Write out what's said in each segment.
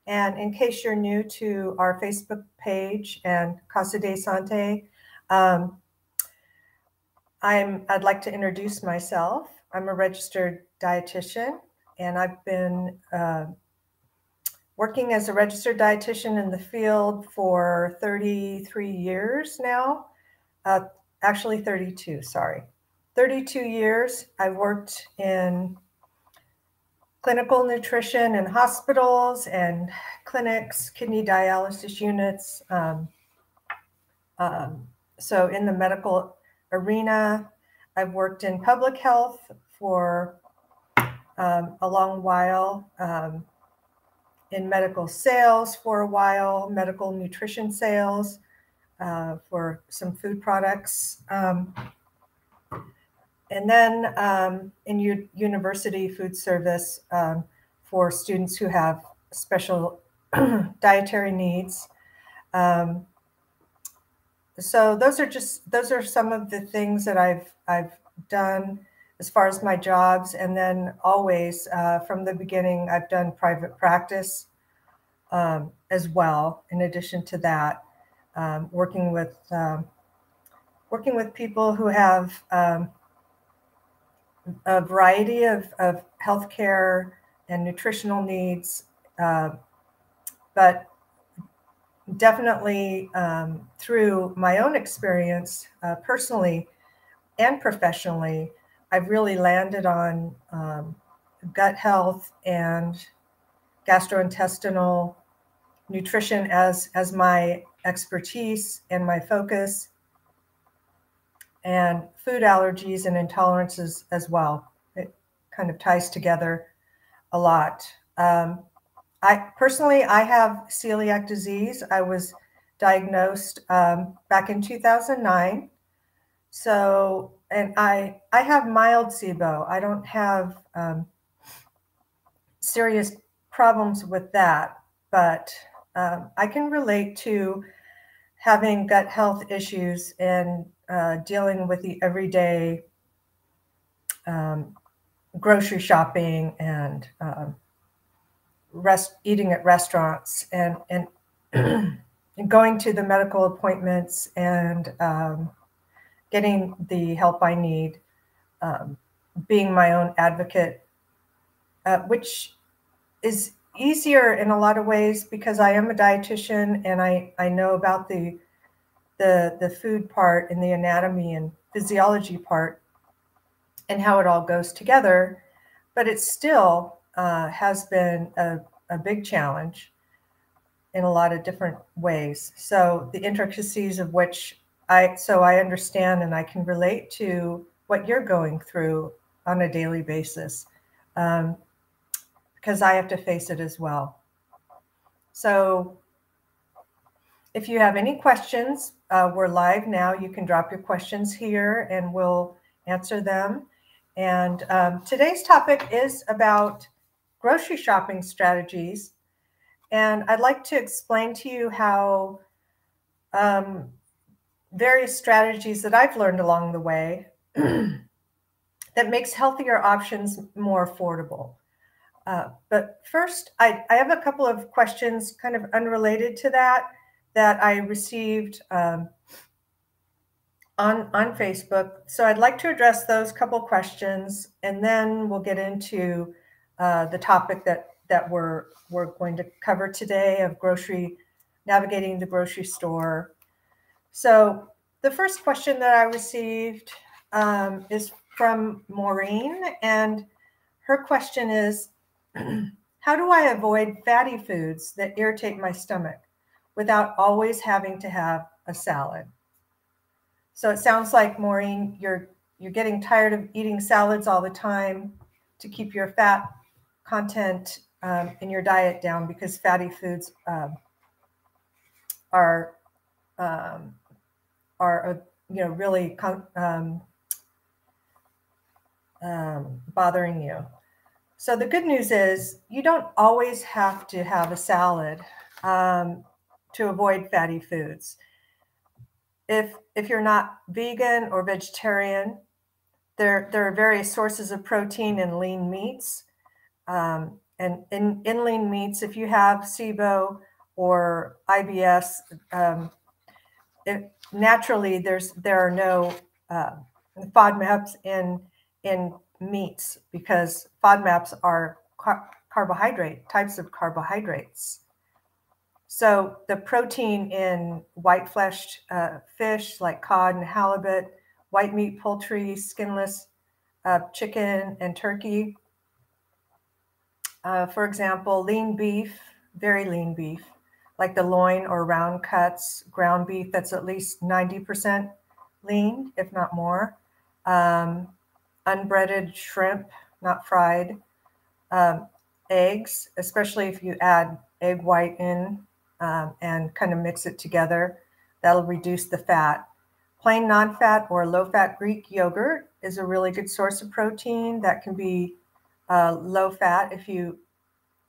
And in case you're new to our Facebook page and Casa de Sante, I'd like to introduce myself. I'm a registered dietitian, and I've been working as a registered dietitian in the field for 33 years now. Actually 32, sorry. 32 years. I've worked in clinical nutrition in hospitals and clinics, kidney dialysis units. So in the medical arena, I've worked in public health for a long while, in medical sales for a while, medical nutrition sales for some food products. And then in university food service for students who have special dietary needs. So those are some of the things that I've done as far as my jobs. And then always from the beginning, I've done private practice as well. In addition to that, working with people who have a variety of healthcare and nutritional needs, but definitely through my own experience, personally and professionally, I've really landed on gut health and gastrointestinal nutrition as my expertise and my focus, and food allergies and intolerances as well. It kind of ties together a lot. I have celiac disease. I was diagnosed back in 2009. So, and I have mild SIBO. I don't have serious problems with that, but I can relate to having gut health issues and dealing with the everyday grocery shopping and eating at restaurants and going to the medical appointments and getting the help I need, being my own advocate, which is easier in a lot of ways because I am a dietitian and I know about the food part and the anatomy and physiology part and how it all goes together, but it still has been a big challenge in a lot of different ways. So the intricacies of which I understand and I can relate to what you're going through on a daily basis, because I have to face it as well. So if you have any questions, we're live now. You can drop your questions here and we'll answer them. And today's topic is about grocery shopping strategies. And I'd like to explain to you how various strategies that I've learned along the way that makes healthier options more affordable. But first, I have a couple of questions kind of unrelated to that I received on Facebook. So I'd like to address those couple questions, and then we'll get into the topic that we're going to cover today of navigating the grocery store. So the first question that I received is from Maureen, and her question is, how do I avoid fatty foods that irritate my stomach without always having to have a salad? So it sounds like, Maureen, you're getting tired of eating salads all the time to keep your fat content in your diet down, because fatty foods are really bothering you. So the good news is you don't always have to have a salad to avoid fatty foods. If you're not vegan or vegetarian, there are various sources of protein in lean meats, and And in lean meats, if you have SIBO or IBS, naturally there are no FODMAPs in meats, because FODMAPs are types of carbohydrates. So the protein in white-fleshed fish like cod and halibut, white meat, poultry, skinless chicken and turkey, for example, lean beef, very lean beef, like the loin or round cuts, ground beef that's at least 90% lean, if not more. Unbreaded shrimp, not fried. Eggs, especially if you add egg white in and kind of mix it together, that'll reduce the fat. Plain non-fat or low-fat Greek yogurt is a really good source of protein that can be low fat if you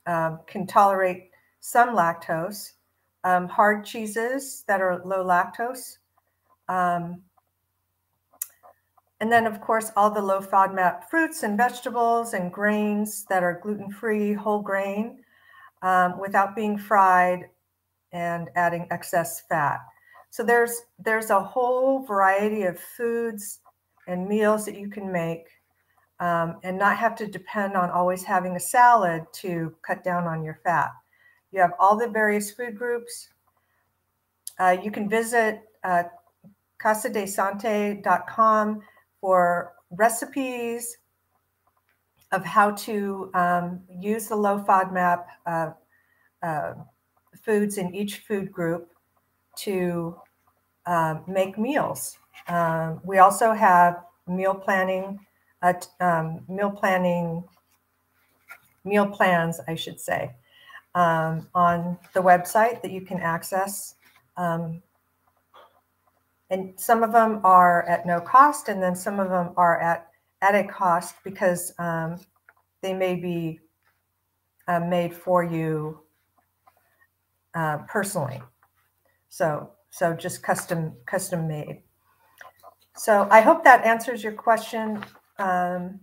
can tolerate some lactose. Hard cheeses that are low lactose. And then, of course, all the low FODMAP fruits and vegetables and grains that are gluten-free, whole grain, without being fried and adding excess fat. So there's a whole variety of foods and meals that you can make and not have to depend on always having a salad to cut down on your fat. You have all the various food groups. You can visit casadesante.com for recipes of how to use the low FODMAP foods in each food group to make meals. We also have meal plans, I should say, on the website that you can access. And some of them are at no cost, and then some of them are at a cost because they may be made for you personally. So just custom made. So I hope that answers your question. And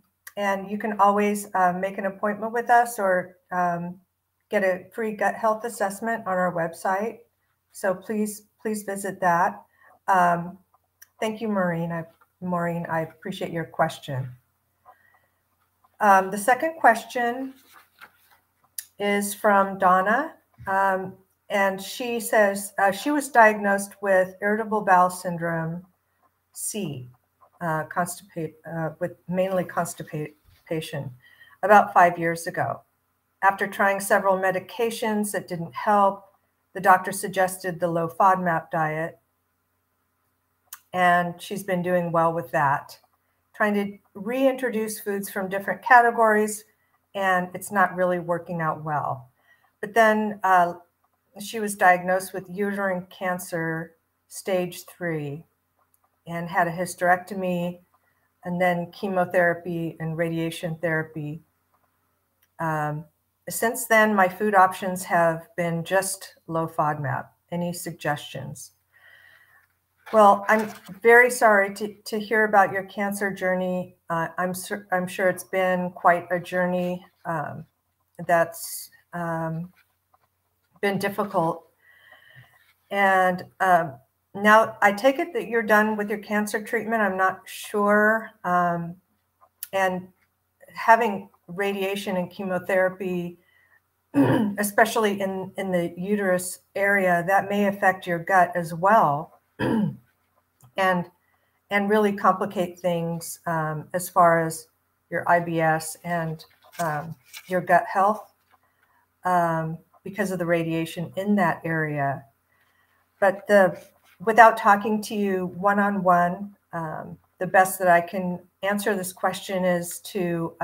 you can always make an appointment with us or get a free gut health assessment on our website. So please visit that. Thank you, Maureen. I appreciate your question. The second question is from Donna. And she says she was diagnosed with irritable bowel syndrome C, with mainly constipation, about 5 years ago. After trying several medications that didn't help, the doctor suggested the low FODMAP diet, and she's been doing well with that. Trying to reintroduce foods from different categories, and it's not really working out well. But then she was diagnosed with uterine cancer, stage 3, and had a hysterectomy, and then chemotherapy and radiation therapy. Since then, my food options have been just low FODMAP. Any suggestions? Well, I'm very sorry to hear about your cancer journey. I'm sure it's been quite a journey that's been difficult. And now I take it that you're done with your cancer treatment. I'm not sure. And having radiation and chemotherapy, especially in the uterus area, that may affect your gut as well. And really complicate things as far as your IBS and your gut health because of the radiation in that area. But without talking to you one-on-one, the best that I can answer this question is to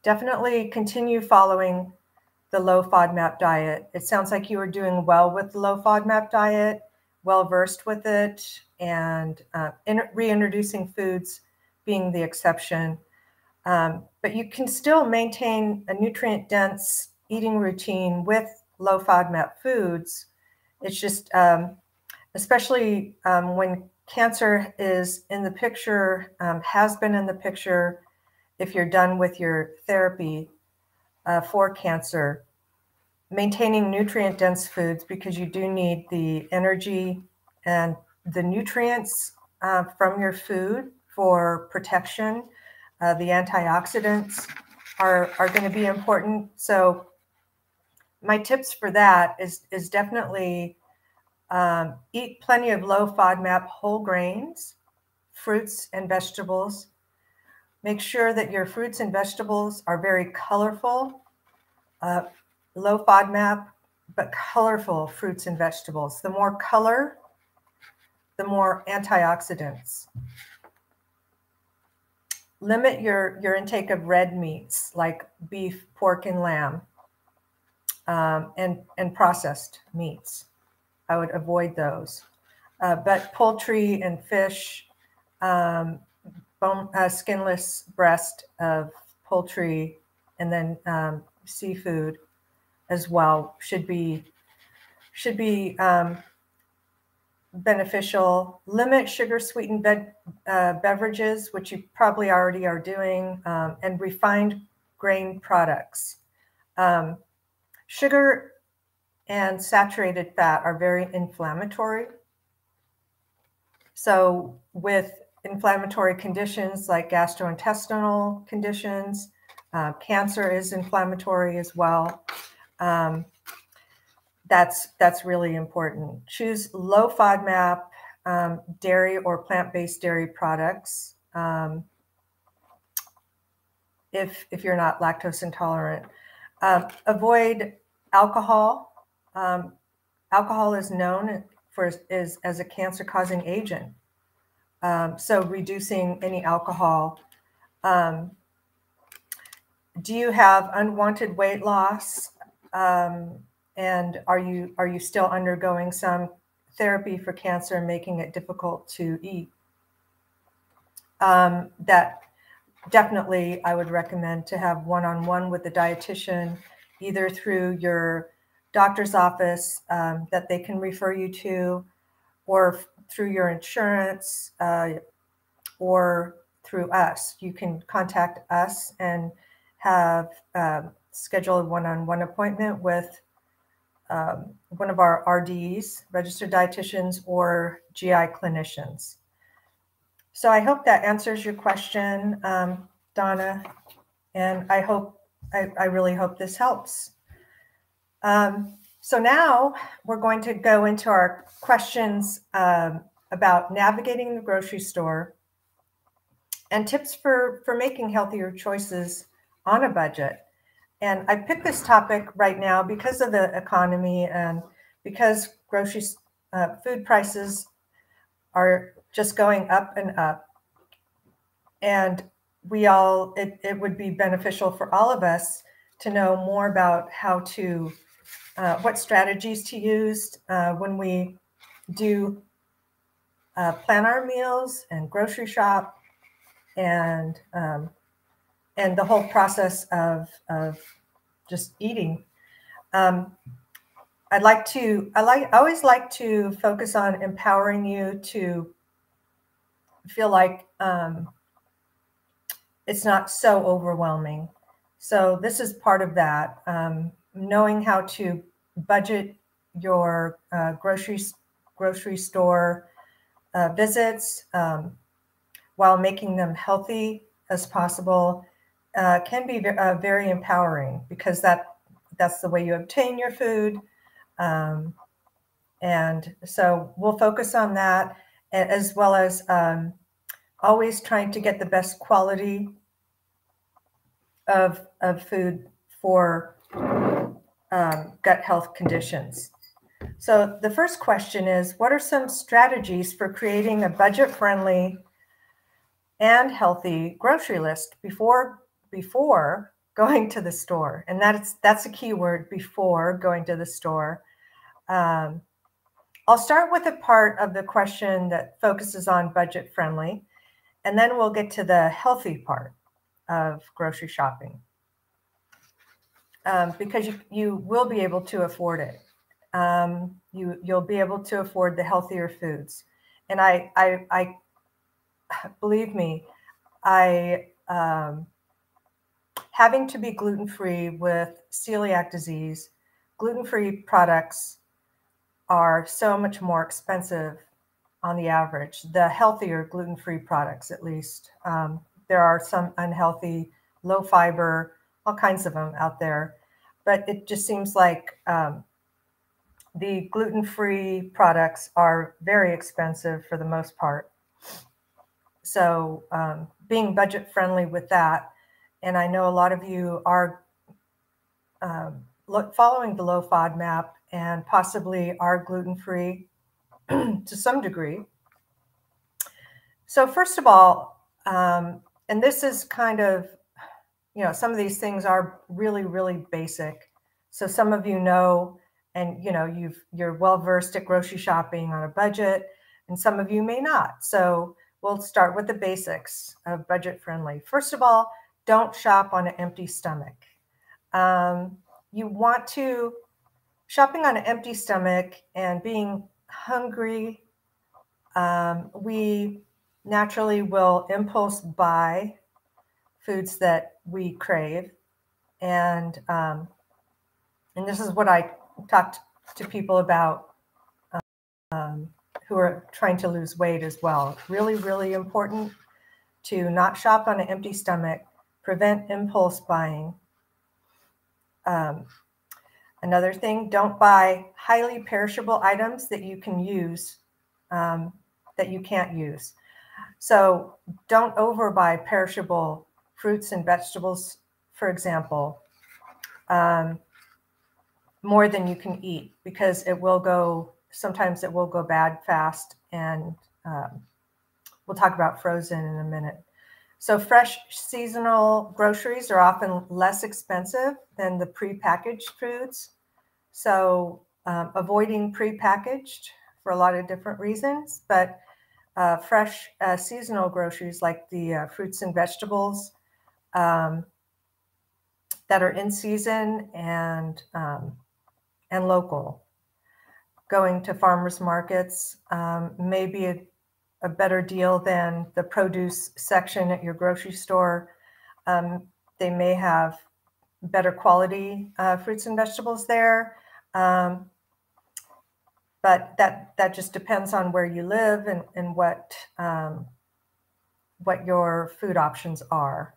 definitely continue following the low FODMAP diet. It sounds like you were doing well with the low FODMAP diet, well-versed with it, and reintroducing foods being the exception. But you can still maintain a nutrient-dense eating routine with low FODMAP foods. It's just, especially when cancer is in the picture, has been in the picture, if you're done with your therapy, for cancer. Maintaining nutrient-dense foods, because you do need the energy and the nutrients from your food for protection. The antioxidants are going to be important. So my tips for that is definitely eat plenty of low FODMAP whole grains, fruits and vegetables. Make sure that your fruits and vegetables are very colorful, low FODMAP, but colorful fruits and vegetables. The more color, the more antioxidants. Limit your intake of red meats like beef, pork, and lamb, and processed meats. I would avoid those. But poultry and fish, skinless breast of poultry, and then seafood as well should be beneficial. Limit sugar sweetened beverages, which you probably already are doing, and refined grain products. Sugar and saturated fat are very inflammatory. So with inflammatory conditions like gastrointestinal conditions, cancer is inflammatory as well. That's really important. Choose low FODMAP dairy or plant-based dairy products if you're not lactose intolerant. Avoid alcohol. Alcohol is known as a cancer-causing agent. So reducing any alcohol. Do you have unwanted weight loss? And are you still undergoing some therapy for cancer, making it difficult to eat? That definitely I would recommend to have one-on-one with the dietitian, either through your doctor's office that they can refer you to, or through your insurance, or through us. You can contact us and have schedule a one-on-one appointment with one of our RDs, registered dietitians, or GI clinicians. So I hope that answers your question, Donna, and I really hope this helps. So now we're going to go into our questions about navigating the grocery store and tips for making healthier choices on a budget. And I picked this topic right now because of the economy and because food prices are just going up and up. And it would be beneficial for all of us to know more about how to, what strategies to use when we do plan our meals and grocery shop, and the whole process of just eating. I always like to focus on empowering you to feel like it's not so overwhelming. So this is part of that, knowing how to budget your grocery store visits while making them healthy as possible can be very empowering, because that's the way you obtain your food. And so we'll focus on that, as well as always trying to get the best quality of food for gut health conditions. So the first question is, what are some strategies for creating a budget-friendly and healthy grocery list before going to the store? And that's a key word, before going to the store. I'll start with a part of the question that focuses on budget-friendly, and then we'll get to the healthy part of grocery shopping, because you will be able to afford it. You'll be able to afford the healthier foods. And I believe me, I having to be gluten-free with celiac disease, gluten-free products are so much more expensive on the average. The healthier gluten-free products, at least. There are some unhealthy, low fiber, all kinds of them out there. But it just seems like the gluten-free products are very expensive for the most part. So being budget friendly with that, and I know a lot of you are following the low FODMAP and possibly are gluten-free to some degree. So first of all, and this is kind of, some of these things are really, really basic. So some of you know, and you're well versed at grocery shopping on a budget, and some of you may not. So we'll start with the basics of budget friendly. First of all, don't shop on an empty stomach. You want to, shopping on an empty stomach and being hungry, we naturally will impulse buy foods that we crave. And this is what I talked to people about who are trying to lose weight as well. Really, really important to not shop on an empty stomach, prevent impulse buying. Another thing, don't buy highly perishable items that you can use, that you can't use. So don't overbuy perishable fruits and vegetables, for example, more than you can eat, because sometimes it will go bad fast. And we'll talk about frozen in a minute. So fresh seasonal groceries are often less expensive than the prepackaged foods. So avoiding prepackaged for a lot of different reasons, but fresh seasonal groceries like the fruits and vegetables that are in season and local. Going to farmers markets may be a better deal than the produce section at your grocery store. They may have better quality fruits and vegetables there. But that just depends on where you live and what your food options are.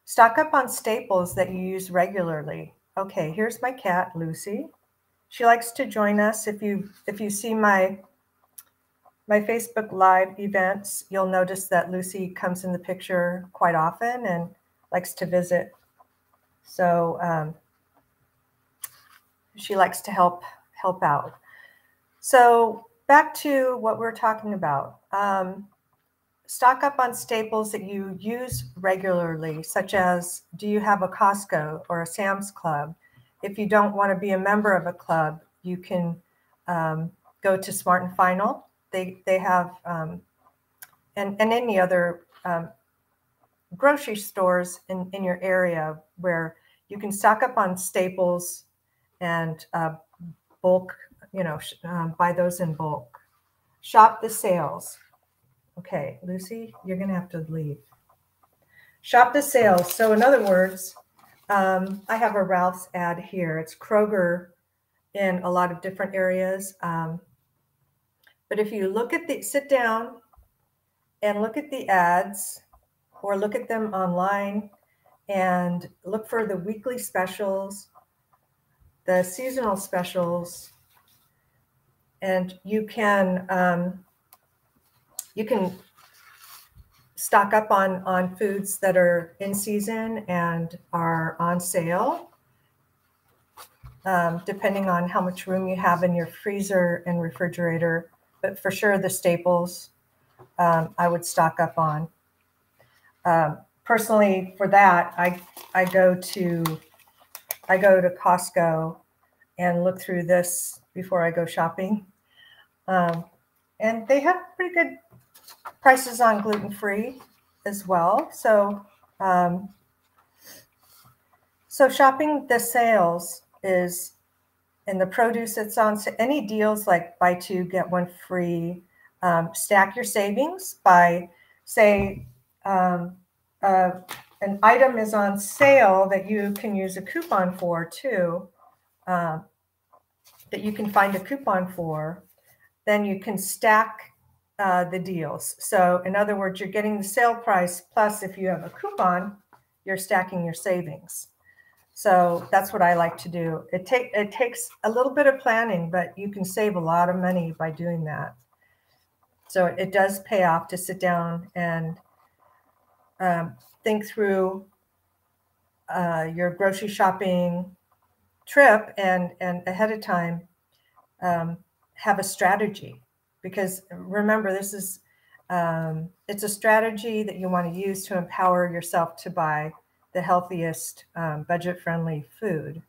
Stock up on staples that you use regularly. Okay, here's my cat, Lucy. She likes to join us. If you see my Facebook Live events, you'll notice that Lucy comes in the picture quite often and likes to visit. So she likes to help out. So back to what we're talking about. Stock up on staples that you use regularly, such as, do you have a Costco or a Sam's Club? If you don't want to be a member of a club, you can go to Smart and Final. They have, and any other grocery stores in your area where you can stock up on staples and bulk, buy those in bulk. Shop the sales. Okay, Lucy, you're going to have to leave. Shop the sales. So in other words, I have a Ralph's ad here. It's Kroger in a lot of different areas. But if you sit down and look at the ads or look at them online and look for the weekly specials, the seasonal specials, and you can stock up on foods that are in season and are on sale, depending on how much room you have in your freezer and refrigerator. But for sure, the staples I would stock up on. Personally, for that, I go to Costco and look through this before I go shopping. And they have pretty good prices on gluten-free as well. So, so shopping the sales is in the produce that's on any deals like buy two, get one free. Stack your savings by, say, a an item is on sale that you can use a coupon for too, that you can find a coupon for, then you can stack the deals. So in other words, you're getting the sale price, plus if you have a coupon, you're stacking your savings. So that's what I like to do. It takes a little bit of planning, but you can save a lot of money by doing that. So it does pay off to sit down and think through your grocery shopping trip and ahead of time have a strategy. Because remember, this is it's a strategy that you want to use to empower yourself to buy the healthiest, budget-friendly food.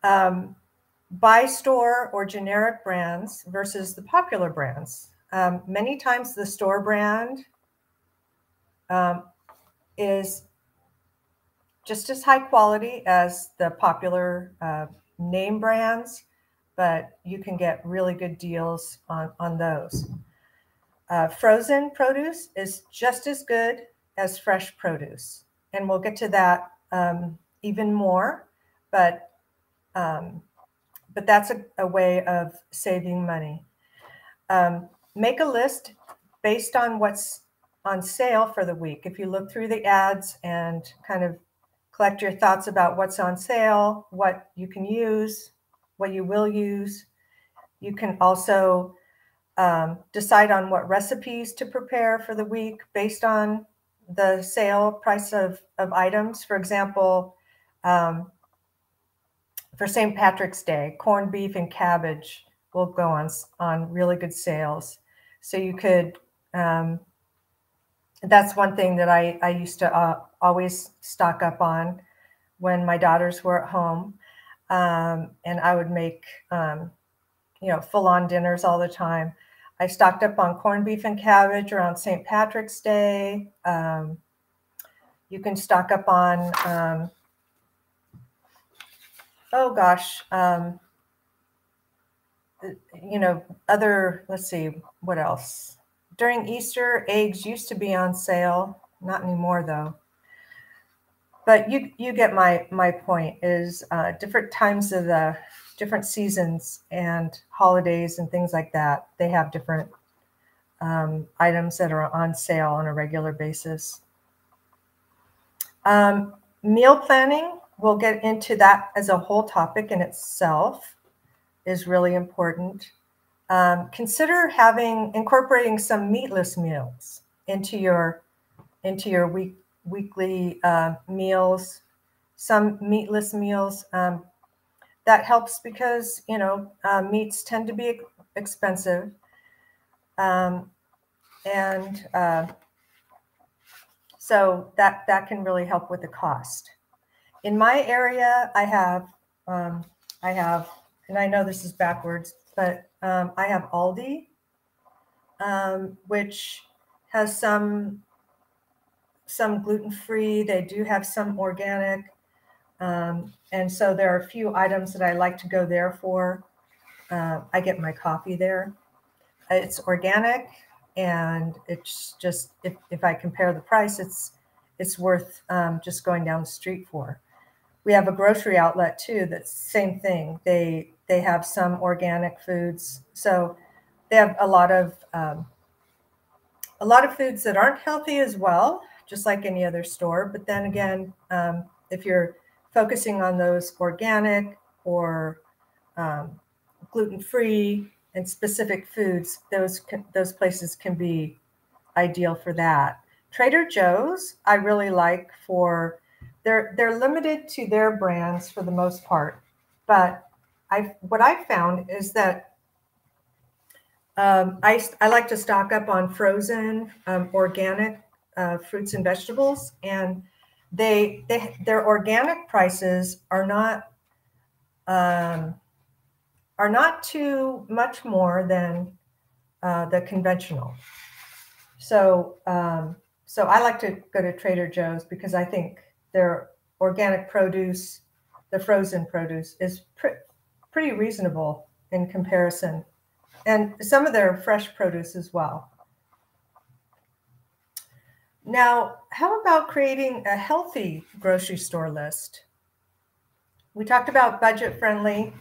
Buy store or generic brands versus the popular brands. Many times the store brand is just as high quality as the popular name brands, but you can get really good deals on those. Frozen produce is just as good as fresh produce. And we'll get to that even more, but that's a way of saving money. Make a list based on what's on sale for the week. If you look through the ads and kind of collect your thoughts about what's on sale, what you can use, what you will use, you can also decide on what recipes to prepare for the week based on the sale price of items. For example, for St. Patrick's Day, corned beef and cabbage will go on really good sales. So you could, that's one thing that I used to always stock up on when my daughters were at home. And I would make, full-on dinners all the time. I stocked up on corned beef and cabbage around St. Patrick's Day. You can stock up on, let's see, what else? During Easter, eggs used to be on sale. Not anymore, though. But you get my point, is different times of the different seasons and holidays and things like that, they have different items that are on sale on a regular basis. Meal planning, we'll get into that as a whole topic in itself, is really important. Consider incorporating some meatless meals into your weekly meals. Some meatless meals, that helps because meats tend to be expensive, so that can really help with the cost. In my area, I have, and I know this is backwards, but I have Aldi, which has some gluten-free. They do have some organic. And so there are a few items that I like to go there for. I get my coffee there. It's organic, and it's just, if I compare the price, it's worth just going down the street for. We have a grocery outlet too that's same thing. They have some organic foods. So they have a lot of foods that aren't healthy as well, just like any other store. But then again, if you're focusing on those organic or gluten-free and specific foods, those places can be ideal for that. Trader Joe's, I really like for, they're limited to their brands for the most part, but what I found is that I like to stock up on frozen organic fruits and vegetables, and their organic prices are not too much more than the conventional. So I like to go to Trader Joe's because I think their organic produce, the frozen produce, is pretty reasonable in comparison, and some of their fresh produce as well. Now, how about creating a healthy grocery store list? We talked about budget friendly,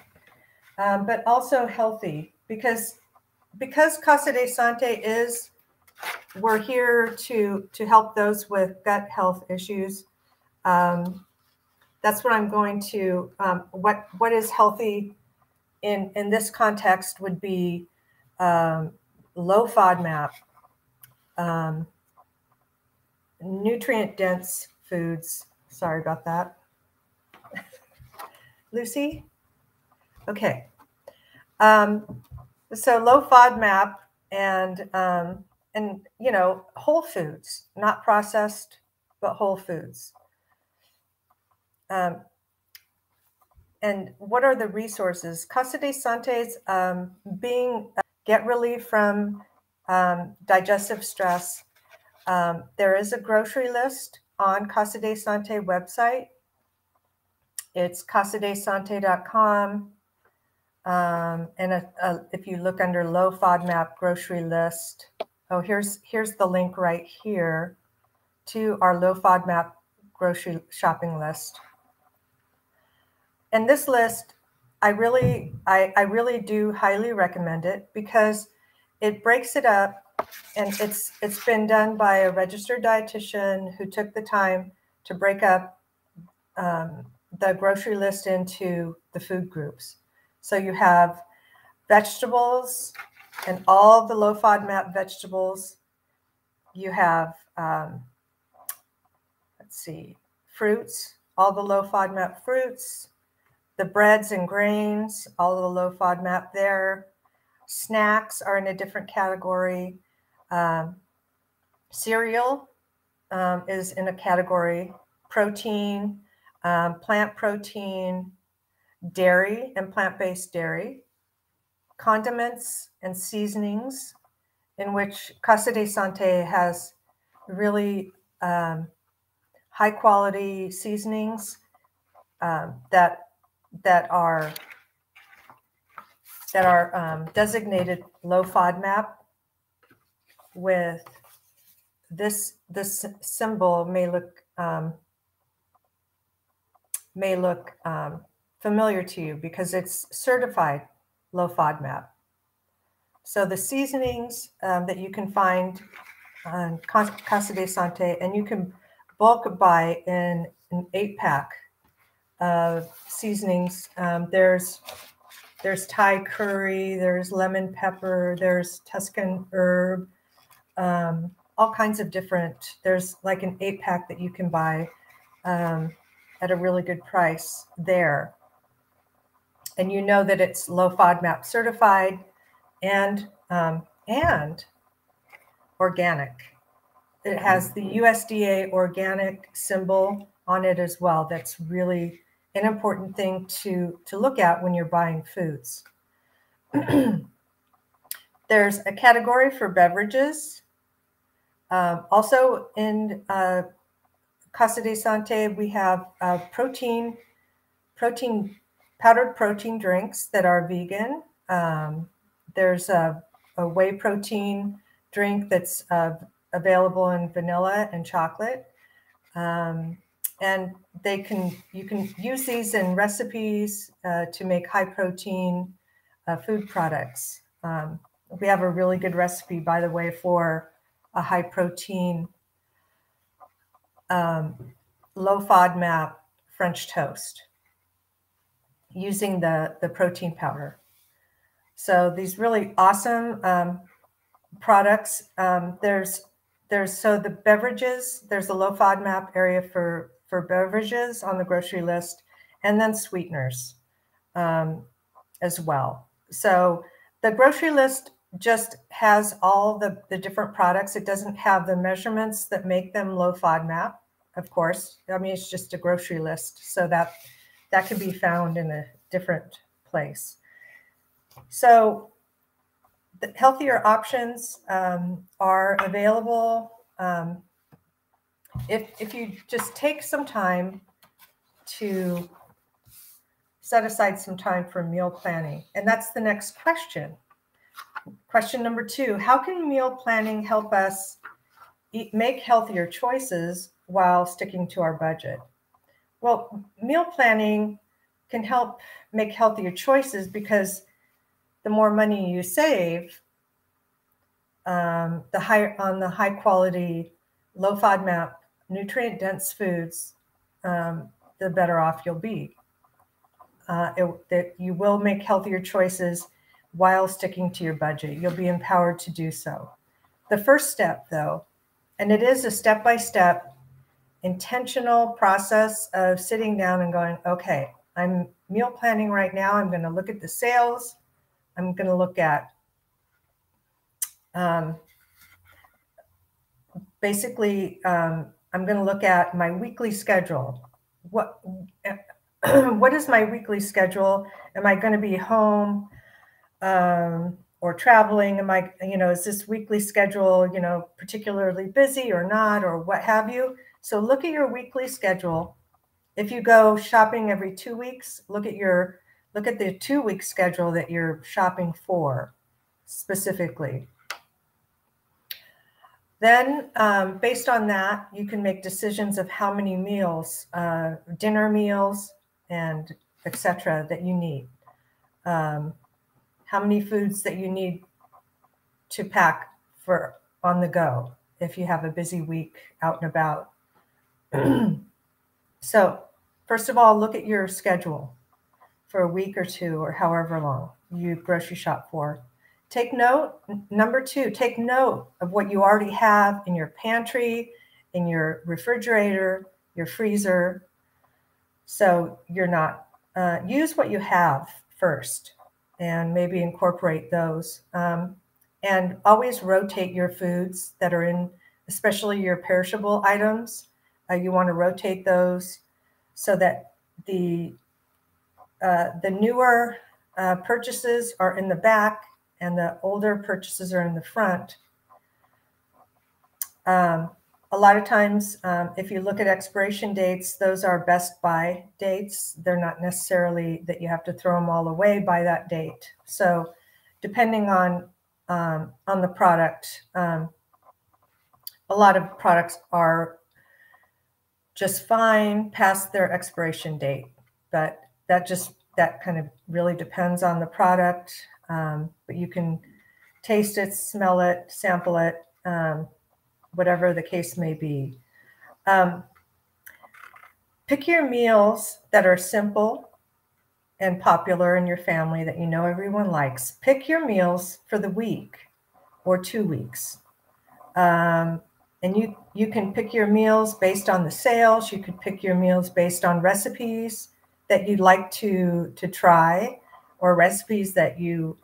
but also healthy, because Casa de Sante we're here to help those with gut health issues. That's what I'm going to, what is healthy in this context would be low FODMAP, nutrient dense foods. Sorry about that. Lucy? Okay. So low FODMAP and whole foods, not processed, but whole foods. And what are the resources? Casa de Sante's get relief from digestive stress. There is a grocery list on Casa de Sante website. It's casadesante.com. And if you look under low FODMAP grocery list, here's the link right here to our low FODMAP grocery shopping list. And this list, I really do highly recommend it, because it breaks it up, and it's been done by a registered dietitian who took the time to break up the grocery list into the food groups. So you have vegetables and all the low FODMAP vegetables. You have, fruits, all the low FODMAP fruits, the breads and grains, all the low FODMAP there. Snacks are in a different category. Cereal is in a category. Protein, plant protein, dairy and plant-based dairy, condiments and seasonings, in which Casa de Sante has really high quality seasonings that are designated low FODMAP. With this symbol may look familiar to you, because it's certified low FODMAP. So the seasonings that you can find on Casa de Sante, and you can bulk buy in an 8-pack of seasonings. There's Thai curry, there's lemon pepper, there's Tuscan herb, all kinds of different. There's like an 8-pack that you can buy at a really good price there. And you know that it's low FODMAP certified and organic. It has the USDA organic symbol on it as well. That's really an important thing to look at when you're buying foods. There's a category for beverages. Also in Casa de Sante, we have powdered protein drinks that are vegan. There's a whey protein drink that's available in vanilla and chocolate. And you can use these in recipes to make high protein food products. We have a really good recipe, by the way, for a high protein low FODMAP French toast using the protein powder. So these really awesome products. There's the beverages. There's a low FODMAP area for beverages on the grocery list, and then sweeteners as well. So the grocery list just has all the different products. It doesn't have the measurements that make them low FODMAP, of course. I mean, it's just a grocery list, so that can be found in a different place. So the healthier options are available if you just take some time to set aside some time for meal planning. And that's the next question. Question number 2, how can meal planning help us make healthier choices while sticking to our budget? Well, meal planning can help make healthier choices because the more money you save, the high quality, low FODMAP, nutrient dense foods, the better off you'll be. That you will make healthier choices while sticking to your budget. You'll be empowered to do so. The first step, though, and it is a step-by-step intentional process of sitting down and going, okay, I'm meal planning right now. I'm going to look at the sales. I'm going to look at I'm going to look at my weekly schedule. What is my weekly schedule? Am I going to be home or traveling? Is this weekly schedule, particularly busy or not, or what have you? So look at your weekly schedule. If you go shopping every 2 weeks, look at the 2-week schedule that you're shopping for specifically. Then, based on that, you can make decisions of how many meals, dinner meals, and etc. that you need. How many foods that you need to pack for on the go if you have a busy week out and about. So, first of all, look at your schedule for a week or two or however long you grocery shop for. Take note. Number 2, take note of what you already have in your pantry, in your refrigerator, your freezer. So you're not, use what you have first and maybe incorporate those. And always rotate your foods that are in, especially your perishable items. You want to rotate those so that the newer purchases are in the back and the older purchases are in the front. A lot of times, if you look at expiration dates, those are best by dates. They're not necessarily that you have to throw them all away by that date. So depending on the product, a lot of products are just fine past their expiration date, but that kind of really depends on the product. But you can taste it, smell it, sample it, whatever the case may be. Pick your meals that are simple and popular in your family that you know everyone likes. Pick your meals for the week or 2 weeks. And you can pick your meals based on the sales. You could pick your meals based on recipes that you'd like to try, or recipes that you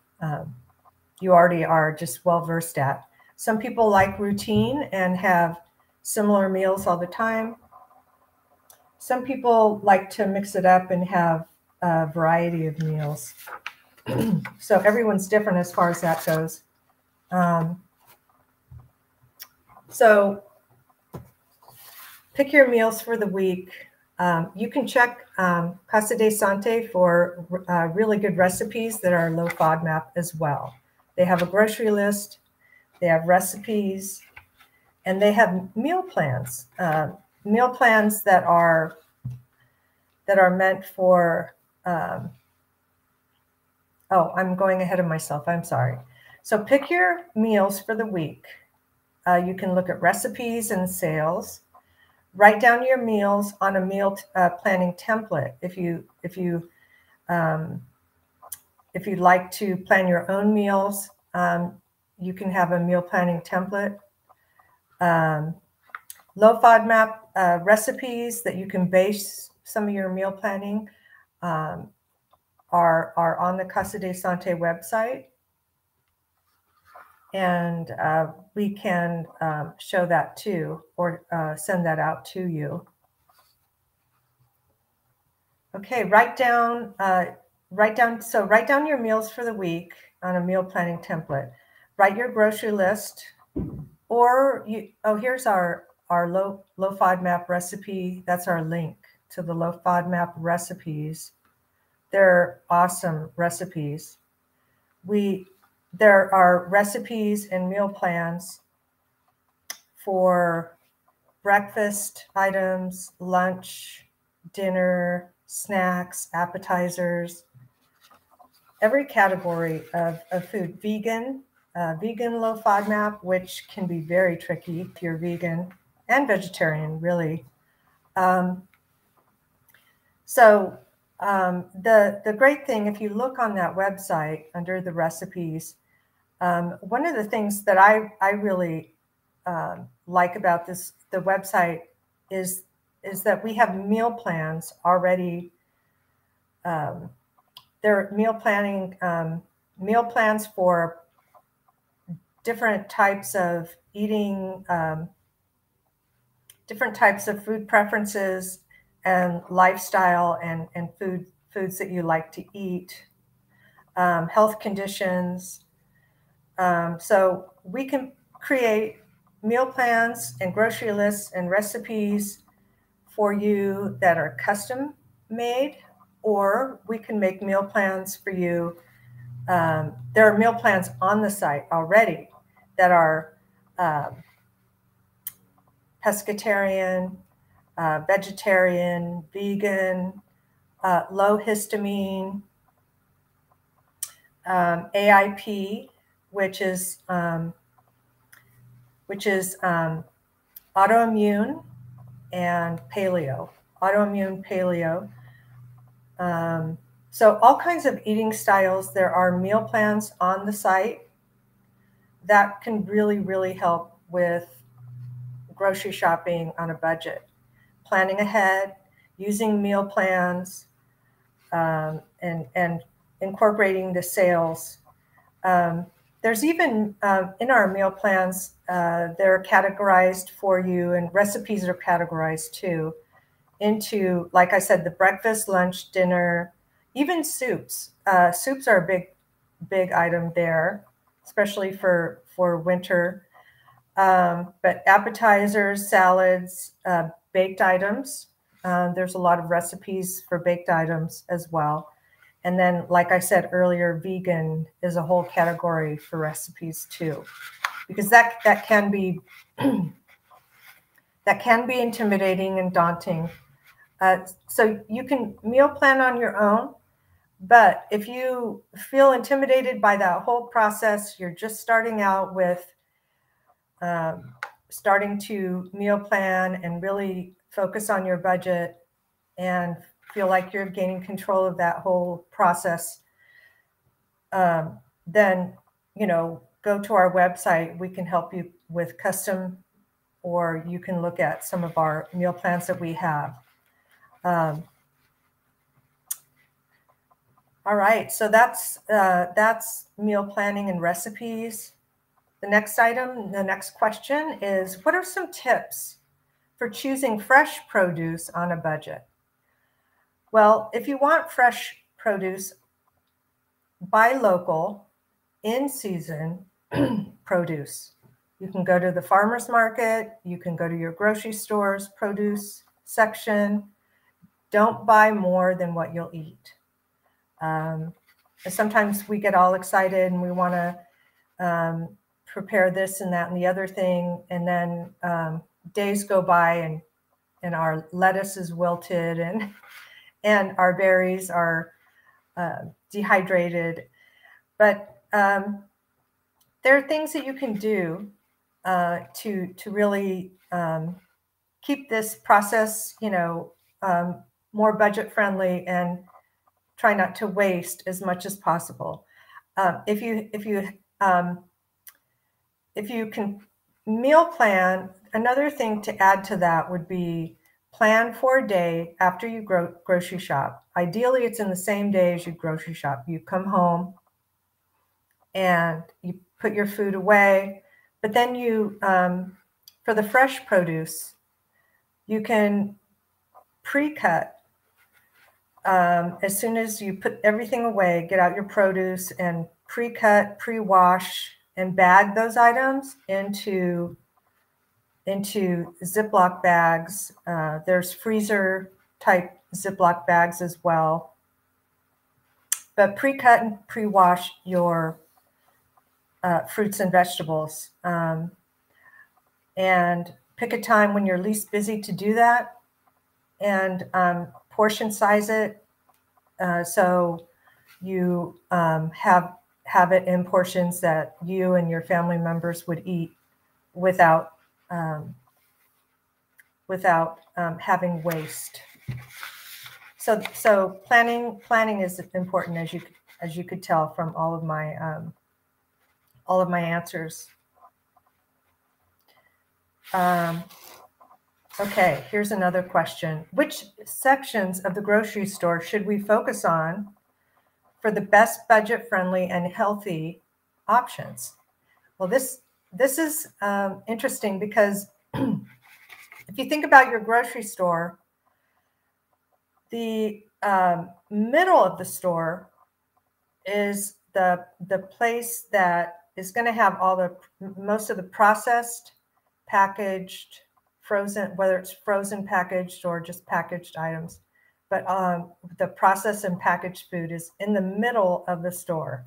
already are just well versed at. Some people like routine and have similar meals all the time. Some people like to mix it up and have a variety of meals. So everyone's different as far as that goes. So pick your meals for the week. You can check Casa de Sante for really good recipes that are low FODMAP as well. They have a grocery list, they have recipes, and they have meal plans. Meal plans that are meant for, oh, I'm going ahead of myself, I'm sorry. So pick your meals for the week. You can look at recipes and sales. Write down your meals on a meal planning template. If you'd like to plan your own meals, you can have a meal planning template. Low FODMAP recipes that you can base some of your meal planning are on the Casa de Sante website. And we can show that too, or send that out to you. Okay, write down your meals for the week on a meal planning template. Write your grocery list, or here's our low FODMAP recipe. That's our link to the low FODMAP recipes. They're awesome recipes. There are recipes and meal plans for breakfast items, lunch, dinner, snacks, appetizers, every category of food. Vegan, vegan low FODMAP, which can be very tricky if you're vegan and vegetarian, really. The great thing, if you look on that website under the recipes, one of the things that I really like about the website is that we have meal plans already. There are meal plans for different types of eating, different types of food preferences and lifestyle and foods that you like to eat, health conditions. So we can create meal plans and grocery lists and recipes for you that are custom made, or we can make meal plans for you. There are meal plans on the site already that are pescatarian, vegetarian, vegan, low histamine, AIP, which is autoimmune and paleo, so all kinds of eating styles. There are meal plans on the site that can really, really help with grocery shopping on a budget, planning ahead, using meal plans, and incorporating the sales. There's even in our meal plans, they're categorized for you, and recipes are categorized too into, like I said, the breakfast, lunch, dinner, even soups. Soups are a big item there, especially for winter. But appetizers, salads, baked items. There's a lot of recipes for baked items as well. And then, like I said earlier, vegan is a whole category for recipes too, because that can be intimidating and daunting. So you can meal plan on your own, but if you feel intimidated by that whole process, you're just starting out with starting to meal plan and really focus on your budget and feel like you're gaining control of that whole process, then, go to our website. We can help you with custom, or you can look at some of our meal plans that we have. All right, so that's meal planning and recipes. The next question is, what are some tips for choosing fresh produce on a budget? Well, if you want fresh produce, buy local, in-season produce. You can go to the farmer's market. You can go to your grocery store's produce section. Don't buy more than what you'll eat. Sometimes we get all excited and we want to prepare this and that and the other thing, and then days go by and our lettuce is wilted and our berries are dehydrated. But there are things that you can do to really keep this process, more budget friendly and try not to waste as much as possible. If you can meal plan, another thing to add to that would be plan for a day after you grocery shop. Ideally, it's in the same day as you grocery shop. You come home and you put your food away, but then you, for the fresh produce, you can pre-cut. As soon as you put everything away, get out your produce and pre-cut, pre-wash, and bag those items into Ziploc bags. There's freezer type Ziploc bags as well. But pre-cut and pre-wash your fruits and vegetables. and pick a time when you're least busy to do that, and portion size it so you have it in portions that you and your family members would eat without having waste. So planning is important, as you could tell from all of my answers. Okay, here's another question. Which sections of the grocery store should we focus on for the best budget-friendly and healthy options? Well, this is interesting because if you think about your grocery store, the middle of the store is the place that is going to have most of the processed, packaged, frozen, whether it's frozen, packaged, or just packaged items. But the processed and packaged food is in the middle of the store.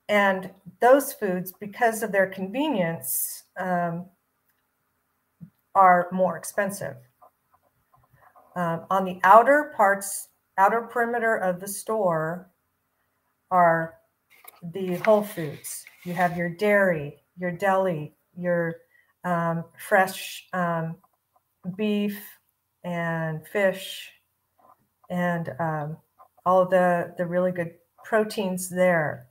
And those foods, because of their convenience, are more expensive. On the outer perimeter of the store are the whole foods. You have your dairy, your deli, your fresh beef and fish, and all of the really good proteins there.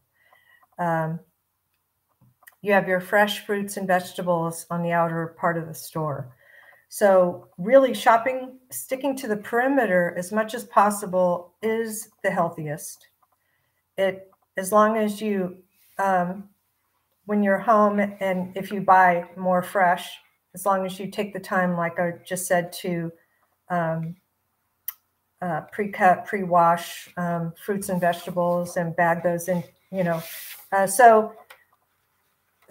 You have your fresh fruits and vegetables on the outer part of the store. So really sticking to the perimeter as much as possible is the healthiest. As long as you, when you're home and if you buy more fresh, as long as you take the time, like I just said, to pre-cut, pre-wash fruits and vegetables and bag those in,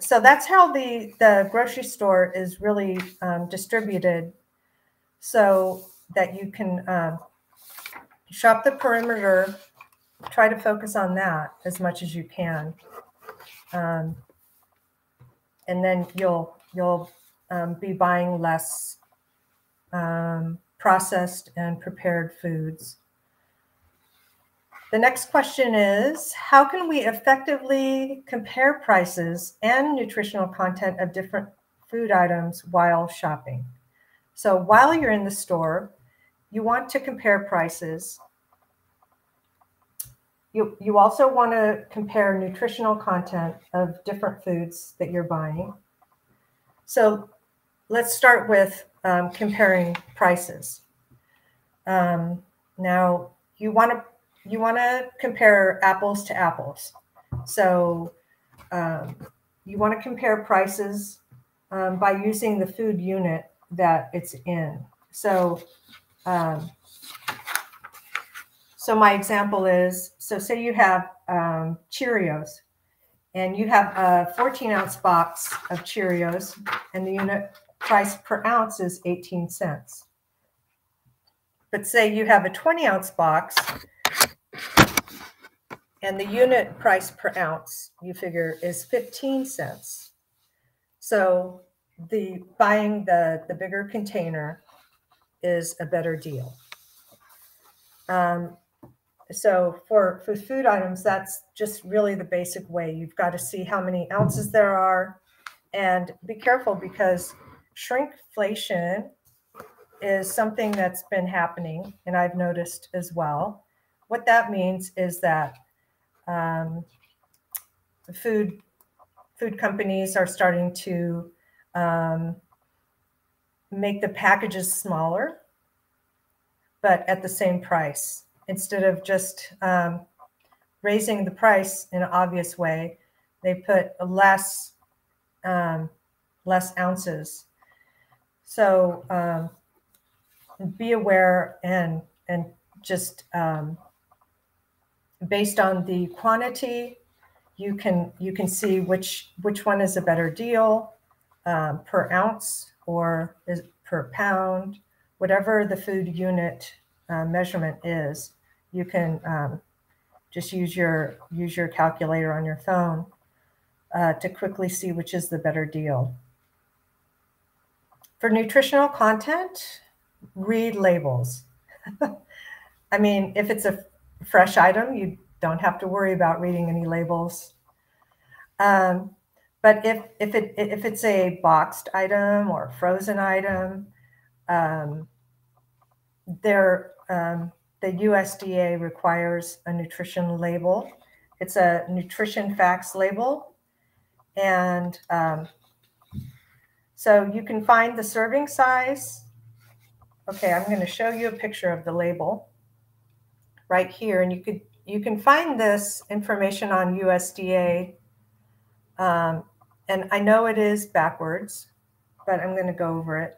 so that's how the grocery store is really distributed, so that you can shop the perimeter, try to focus on that as much as you can. And then you'll be buying less processed and prepared foods. The next question is, how can we effectively compare prices and nutritional content of different food items while shopping? So while you're in the store, you want to compare prices. You also want to compare nutritional content of different foods that you're buying. So let's start with comparing prices. Now you want to compare apples to apples. So you want to compare prices by using the food unit that it's in. So my example is, so say you have Cheerios, and you have a 14-ounce box of Cheerios, and the unit price per ounce is 18 cents. But say you have a 20-ounce box, and the unit price per ounce, you figure, is 15 cents. So buying the bigger container is a better deal. So for food items, that's just really the basic way. You've got to see how many ounces there are, and be careful, because shrinkflation is something that's been happening, and I've noticed as well. What that means is that the food companies are starting to make the packages smaller, but at the same price. Instead of just raising the price in an obvious way, they put less ounces. So be aware, and just based on the quantity, you can see which one is a better deal per ounce or per pound, whatever the food unit measurement is. You can just use your calculator on your phone to quickly see which is the better deal. For nutritional content, read labels. I mean, if it's a fresh item, you don't have to worry about reading any labels. But if it's a boxed item or frozen item, the USDA requires a nutrition label. It's a nutrition facts label. And so you can find the serving size. Okay, I'm going to show you a picture of the label right here. And you can find this information on USDA. And I know it is backwards, but I'm going to go over it.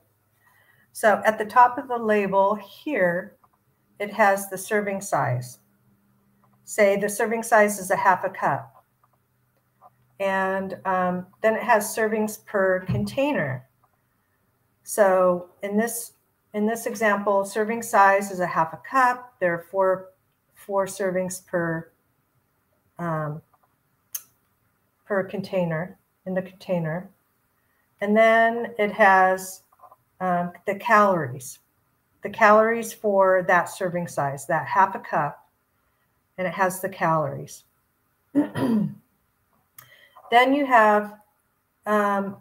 So at the top of the label here, it has the serving size. Say the serving size is a half a cup. And then it has servings per container. So in this example, serving size is a half a cup. There are four servings per container, in the container. And then it has the calories for that serving size, that half a cup, and it has the calories. Then you have the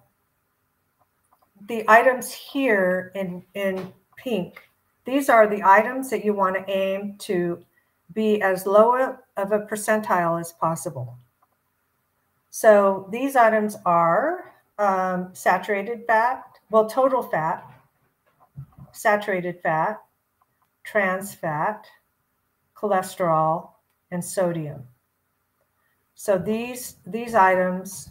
items here in pink. These are the items that you want to aim to be as low of a percentile as possible. So these items are saturated fat, well, total fat, saturated fat, trans fat, cholesterol, and sodium. So these items,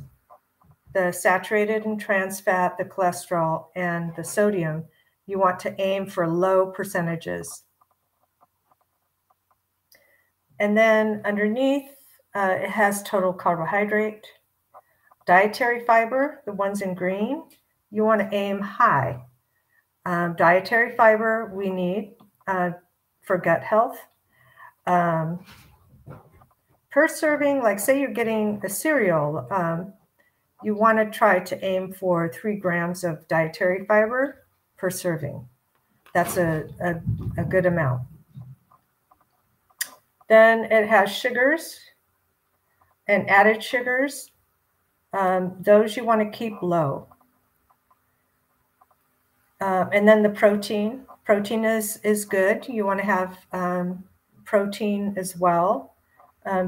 the saturated and trans fat, the cholesterol, and the sodium, you want to aim for low percentages. And then underneath, it has total carbohydrate. Dietary fiber, the ones in green, you want to aim high. Dietary fiber we need for gut health. Per serving, like say you're getting a cereal, you want to try to aim for 3 grams of dietary fiber per serving. That's a good amount. Then it has sugars and added sugars. Those you want to keep low. And then the protein. Protein is good. You want to have protein as well,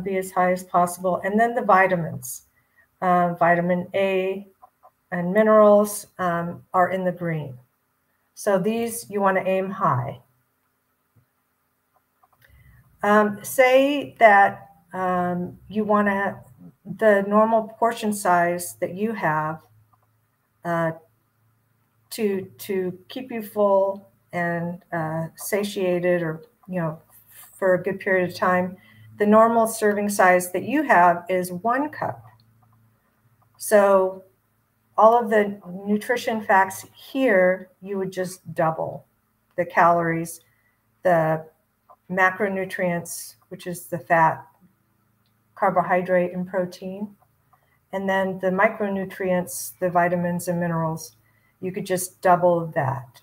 be as high as possible. And then the vitamins. Vitamin A and minerals are in the green. So these you want to aim high. Say that you want to, the normal portion size that you have to keep you full and satiated, or for a good period of time, the normal serving size that you have is 1 cup. So all of the nutrition facts here, you would just double the calories, the macronutrients, which is the fat, carbohydrate, and protein. And then the micronutrients, the vitamins and minerals, you could just double that.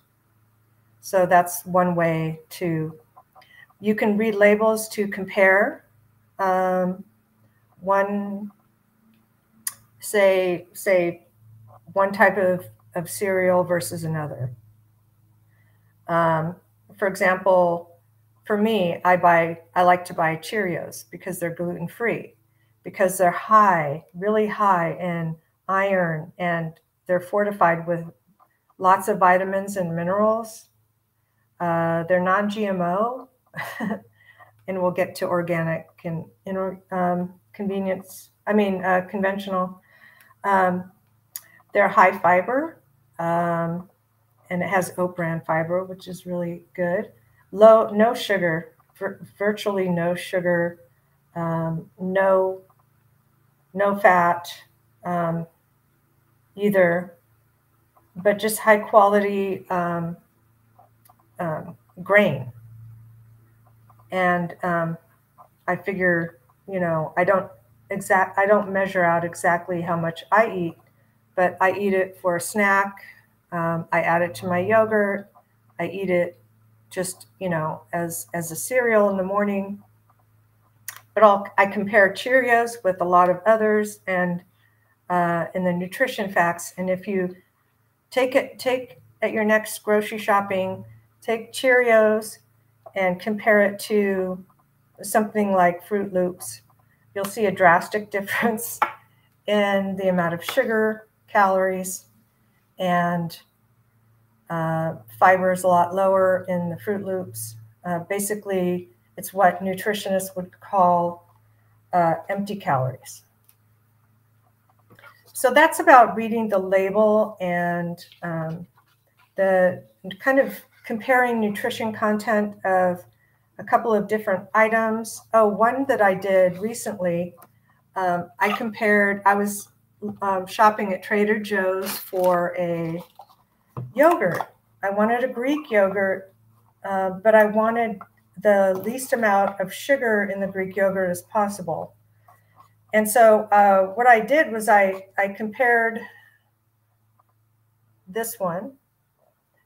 So that's one way to, you can read labels to compare say one type of cereal versus another. For example, for me, I like to buy Cheerios because they're gluten-free, because they're high, really high in iron, and they're fortified with lots of vitamins and minerals. They're non-GMO, and we'll get to organic and conventional. They're high fiber, and it has oat bran fiber, which is really good. No sugar, virtually no sugar, no fat either, but just high quality grain. And I figure, I don't measure out exactly how much I eat, but I eat it for a snack, I add it to my yogurt. I eat it just, as a cereal in the morning. But I compare Cheerios with a lot of others, and in the nutrition facts. And if you take at your next grocery shopping, take Cheerios and compare it to something like Fruit Loops, you'll see a drastic difference in the amount of sugar, calories, and fiber is a lot lower in the Fruit Loops. Basically, it's what nutritionists would call empty calories. So that's about reading the label and the kind of comparing nutrition content of a couple of different items. Oh, one that I did recently, I was shopping at Trader Joe's for a yogurt. I wanted a Greek yogurt, but I wanted the least amount of sugar in the Greek yogurt as possible. And so what I did was I compared this one.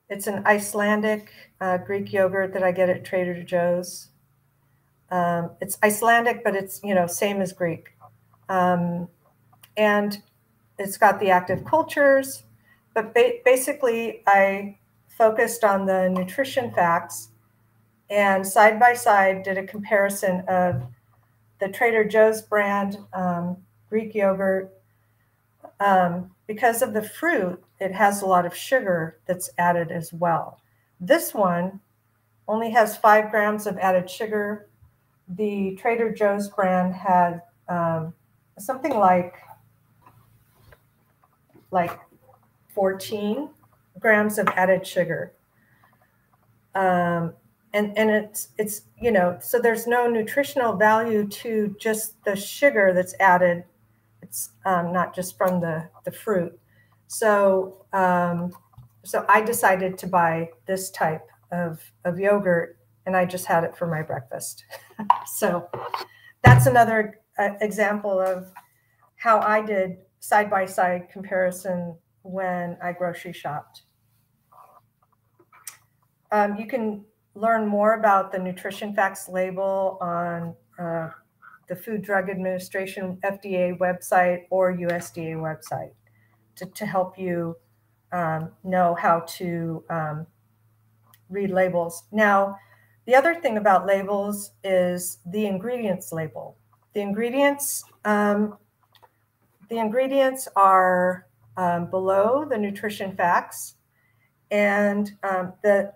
It's an Icelandic Greek yogurt that I get at Trader Joe's. It's Icelandic, but it's, same as Greek. And it's got the active cultures, but basically I focused on the nutrition facts and side by side did a comparison of the Trader Joe's brand Greek yogurt. Because of the fruit, it has a lot of sugar that's added as well. This one only has 5 grams of added sugar. The Trader Joe's brand had something like 14 grams of added sugar. And it's so there's no nutritional value to just the sugar that's added. It's not just from the fruit. So I decided to buy this type of yogurt, and I just had it for my breakfast. So that's another example of how I did side-by-side comparison when I grocery shopped. You can learn more about the nutrition facts label on the Food Drug Administration FDA website or USDA website to help you know how to read labels. Now, the other thing about labels is the ingredients label. The ingredients are below the nutrition facts. And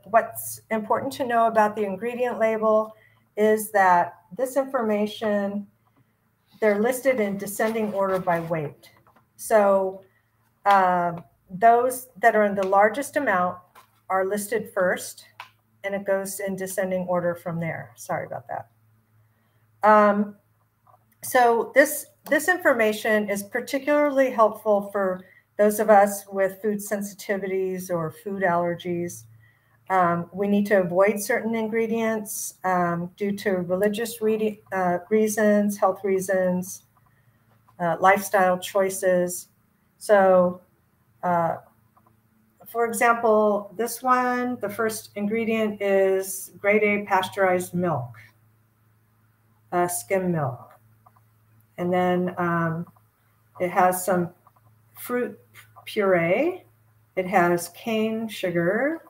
what's important to know about the ingredient label is that this information, they're listed in descending order by weight. So those that are in the largest amount are listed first, and it goes in descending order from there. Sorry about that. So this information is particularly helpful for those of us with food sensitivities or food allergies. We need to avoid certain ingredients due to religious reasons, health reasons, lifestyle choices. So, for example, this one, the first ingredient is grade A pasteurized milk, skim milk. And then it has some fruit puree. It has cane sugar,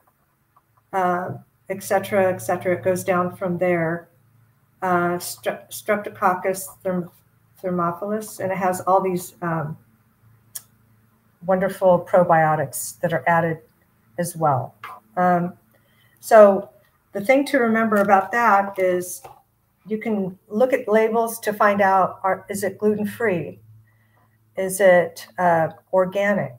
et cetera, et cetera. It goes down from there. Streptococcus thermophilus, and it has all these wonderful probiotics that are added as well. So the thing to remember about that is you can look at labels to find out, is it gluten-free? Is it organic?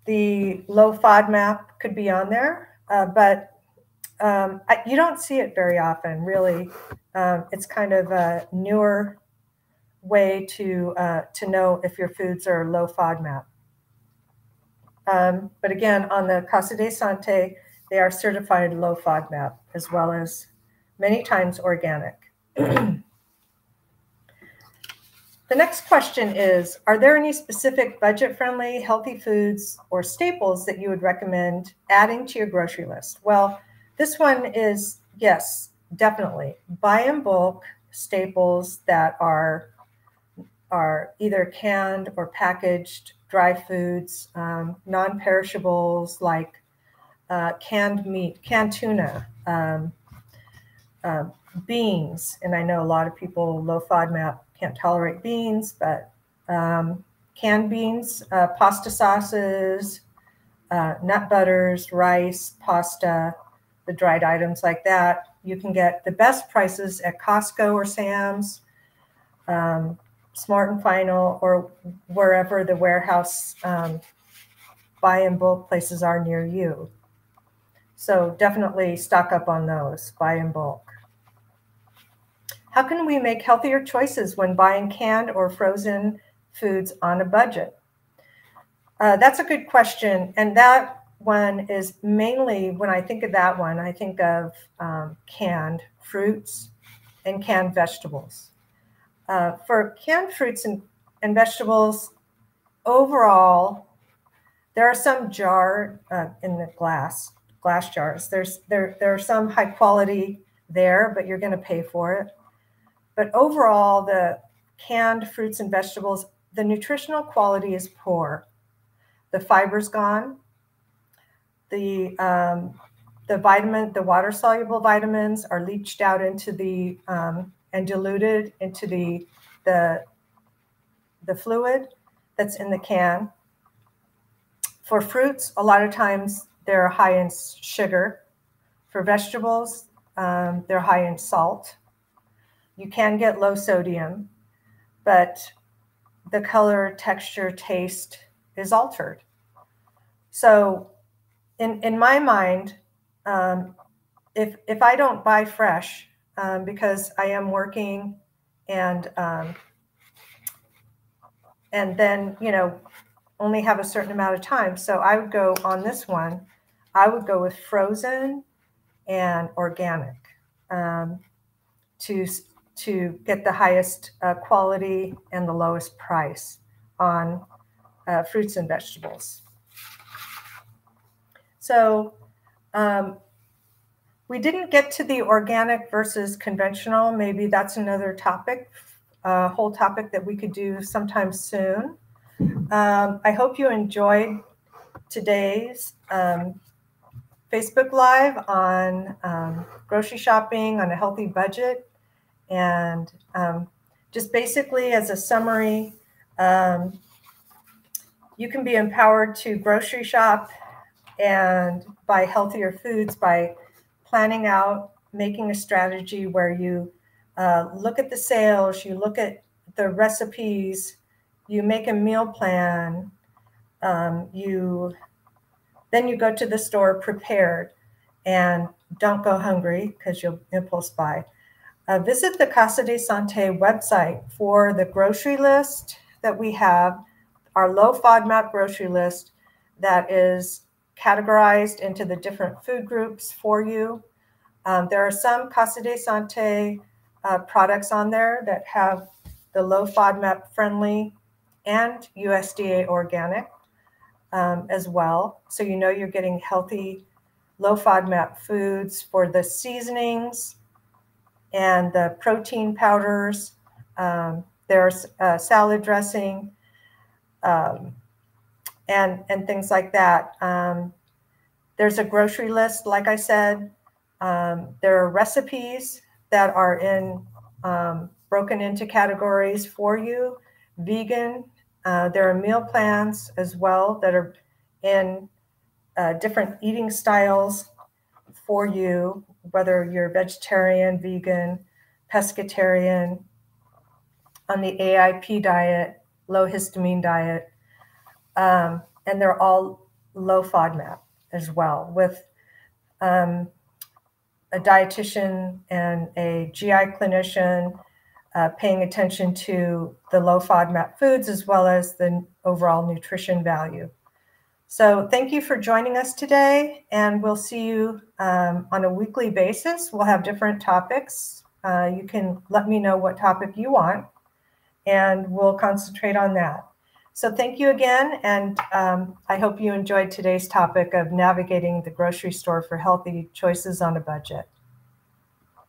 The low FODMAP could be on there, but you don't see it very often, really. It's kind of a newer way to know if your foods are low FODMAP. But again, on the Casa de Sante, they are certified low FODMAP, as well as many times organic. The The next question is, are there any specific budget-friendly healthy foods or staples that you would recommend adding to your grocery list? Well, this one is, yes, definitely. Buy in bulk staples that are either canned or packaged dry foods, non-perishables like canned meat, canned tuna, beans. And I know a lot of people low FODMAP can't tolerate beans, but canned beans, pasta sauces, nut butters, rice, pasta, the dried items like that. You can get the best prices at Costco or Sam's, Smart and Final, or wherever the warehouse buy in bulk places are near you. So definitely stock up on those, buy in bulk. How can we make healthier choices when buying canned or frozen foods on a budget? That's a good question. And that one is mainly, when I think of that one, I think of canned fruits and canned vegetables. For canned fruits and vegetables, overall, there are some jar in the glass jars. There are some high quality there, but you're going to pay for it. But overall, the canned fruits and vegetables, the nutritional quality is poor. The fiber's gone. The water soluble vitamins are leached out into the and diluted into the fluid that's in the can. For fruits, a lot of times they're high in sugar. For vegetables, they're high in salt. You can get low sodium, but the color, texture, taste is altered. So in my mind, if I don't buy fresh, because I am working and then, only have a certain amount of time. So I would go on this one, I would go with frozen and organic to get the highest quality and the lowest price on fruits and vegetables. So we didn't get to the organic versus conventional. Maybe that's another topic, a whole topic that we could do sometime soon. I hope you enjoyed today's Facebook Live on grocery shopping on a healthy budget. And just basically as a summary, you can be empowered to grocery shop and buy healthier foods by planning out, making a strategy where you look at the sales, you look at the recipes, you make a meal plan, then you go to the store prepared and don't go hungry because you'll impulse buy. Visit the Casa de Sante website for the grocery list that we have, our low FODMAP grocery list that is categorized into the different food groups for you. There are some Casa de Sante products on there that have the low FODMAP friendly and USDA organic as well. So you're getting healthy low FODMAP foods for the seasonings and the protein powders. There's salad dressing and things like that. There's a grocery list, like I said. There are recipes that are broken into categories for you. Vegan. There are meal plans as well that are in different eating styles for you, whether you're vegetarian, vegan, pescatarian, on the AIP diet, low histamine diet, and they're all low FODMAP as well, with a dietitian and a GI clinician paying attention to the low FODMAP foods as well as the overall nutrition value. So thank you for joining us today, and we'll see you on a weekly basis. We'll have different topics. You can let me know what topic you want, and we'll concentrate on that. So thank you again, and I hope you enjoyed today's topic of navigating the grocery store for healthy choices on a budget.